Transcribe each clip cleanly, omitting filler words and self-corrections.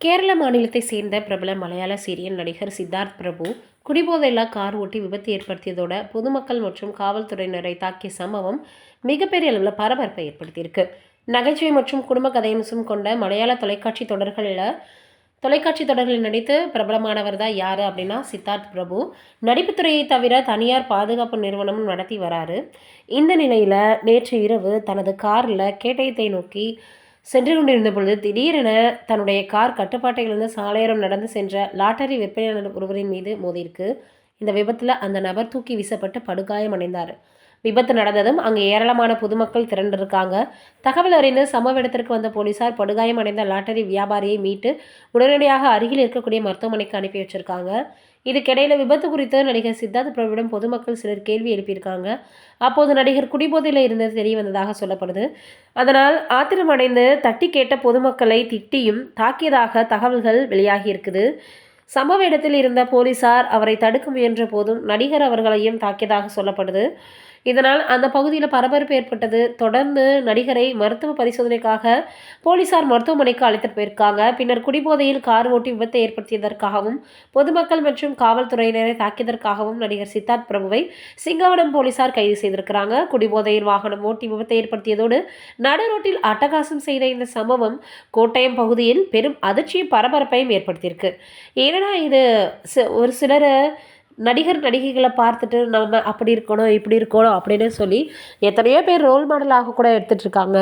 கேரள மாநிலத்தை சேர்ந்த பிரபல மலையாள சீரியல் நடிகர் சித்தார்த் பிரபு குடிபோதையில கார் ஓட்டி விபத்து ஏற்படுத்தியதோட பொதுமக்கள் மற்றும் காவல்துறையினரை தாக்கிய சம்பவம் மிகப்பெரிய அளவில் பரபரப்பை ஏற்படுத்தியிருக்கு. நகைச்சுவை மற்றும் குடும்ப கதையம்சம் கொண்ட மலையாள தொலைக்காட்சி தொடர்களில் நடித்து பிரபலமானவர் தான் யாரு அப்படின்னா சித்தார்த் பிரபு. நடிப்புத்துறையை தவிர தனியார் பாதுகாப்பு நிறுவனமும் நடத்தி வராரு. இந்த நிலையில நேற்று இரவு தனது காரில் கேட்டயத்தை நோக்கி சென்று கொண்டிருந்த பொழுது திடீரென தன்னுடைய கார் கட்டுப்பாட்டை இழந்து சாலையோரம் நடந்து சென்ற லாட்டரி விற்பனையாளர் ஒருவரின் மீது மோதியிருக்கு. இந்த விபத்தில் அந்த நபர் தூக்கி வீசப்பட்டு படுகாயம் அடைந்தார். விபத்து நடந்ததும் அங்கு ஏராளமான பொதுமக்கள் திரண்டிருக்காங்க. தகவல் அறிந்து சம்பவ இடத்திற்கு வந்த போலீசார் படுகாயம் அடைந்த லாட்டரி வியாபாரியை மீட்டு உடனடியாக அருகில் இருக்கக்கூடிய மருத்துவமனைக்கு அனுப்பி வச்சிருக்காங்க. இதுக்கிடையில விபத்து குறித்து நடிகர் சித்தார்த் பிரபுவிடம் பொதுமக்கள் சிலர் கேள்வி எழுப்பியிருக்காங்க. அப்போது நடிகர் குடிபோதையில் இருந்தது தெரிய வந்ததாக சொல்லப்படுது. அதனால் ஆத்திரமடைந்து தட்டி கேட்ட பொதுமக்களை திட்டியும் தாக்கியதாக தகவல்கள் வெளியாகி இருக்குது. சம்பவ இடத்தில் இருந்த போலீசார் அவரை தடுக்க முயன்ற போதும் நடிகர் அவர்களையும் தாக்கியதாக சொல்லப்படுது. இதனால் அந்த பகுதியில் பரபரப்பு ஏற்பட்டது. தொடர்ந்து நடிகரை மருத்துவ பரிசோதனைக்காக போலீசார் மருத்துவமனைக்கு அழைத்துட்டு போயிருக்காங்க. பின்னர் குடிபோதையில் கார் ஓட்டி விபத்தை ஏற்படுத்தியதற்காகவும் பொதுமக்கள் மற்றும் காவல்துறையினரை தாக்கியதற்காகவும் நடிகர் சித்தார்த் பிரபுவை சிங்கவனம் போலீசார் கைது செய்திருக்கிறாங்க. குடிபோதையில் வாகனம் ஓட்டி விபத்தை ஏற்படுத்தியதோடு நடு ரோட்டில் அட்டகாசம் செய்த இந்த சம்பவம் கோட்டயம் பகுதியில் பெரும் அதிர்ச்சியும் பரபரப்பையும் ஏற்படுத்தியிருக்கு. ஏன்னா இது ஒரு சிலர் நடிகைகளை பார்த்துட்டு நம்ம அப்படி இருக்கணும் இப்படி இருக்கணும் அப்படின்னு சொல்லி எத்தனையோ பேர் ரோல் மாடலாக கூட எடுத்துகிட்டு இருக்காங்க.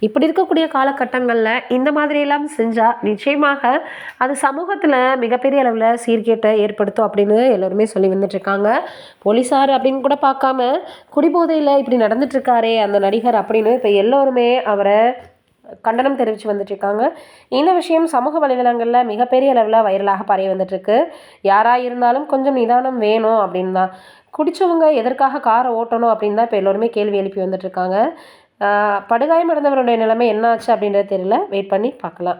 இப்படி இருக்கக்கூடிய காலகட்டங்களில் இந்த மாதிரியெல்லாம் செஞ்சால் நிச்சயமாக அது சமூகத்தில் மிகப்பெரிய அளவில் சீர்கேட்டை ஏற்படுத்தும் அப்படின்னு எல்லோருமே சொல்லி வந்துட்டுருக்காங்க. போலீஸார் அப்படின்னு கூட பார்க்காம குடிபோதையில் இப்படி நடந்துட்டுருக்காரே அந்த நடிகர் அப்படின்னு இப்போ எல்லோருமே அவரை கண்டனம் தெரிவித்து வந்துட்டுருக்காங்க. இந்த விஷயம் சமூக வலைதளங்களில் மிகப்பெரிய அளவில் வைரலாக பரவி வந்துட்டுருக்கு. யாராக இருந்தாலும் கொஞ்சம் நிதானம் வேணும் அப்படின்னு தான். குடித்தவங்க எதற்காக காரை ஓட்டணும் அப்படின்னு தான் இப்போ எல்லோருமே கேள்வி எழுப்பி வந்துட்டுருக்காங்க. படுகாயம் அடைந்தவருடைய நிலைமை என்ன ஆச்சு அப்படின்றது தெரியல. வெயிட் பண்ணி பார்க்கலாம்.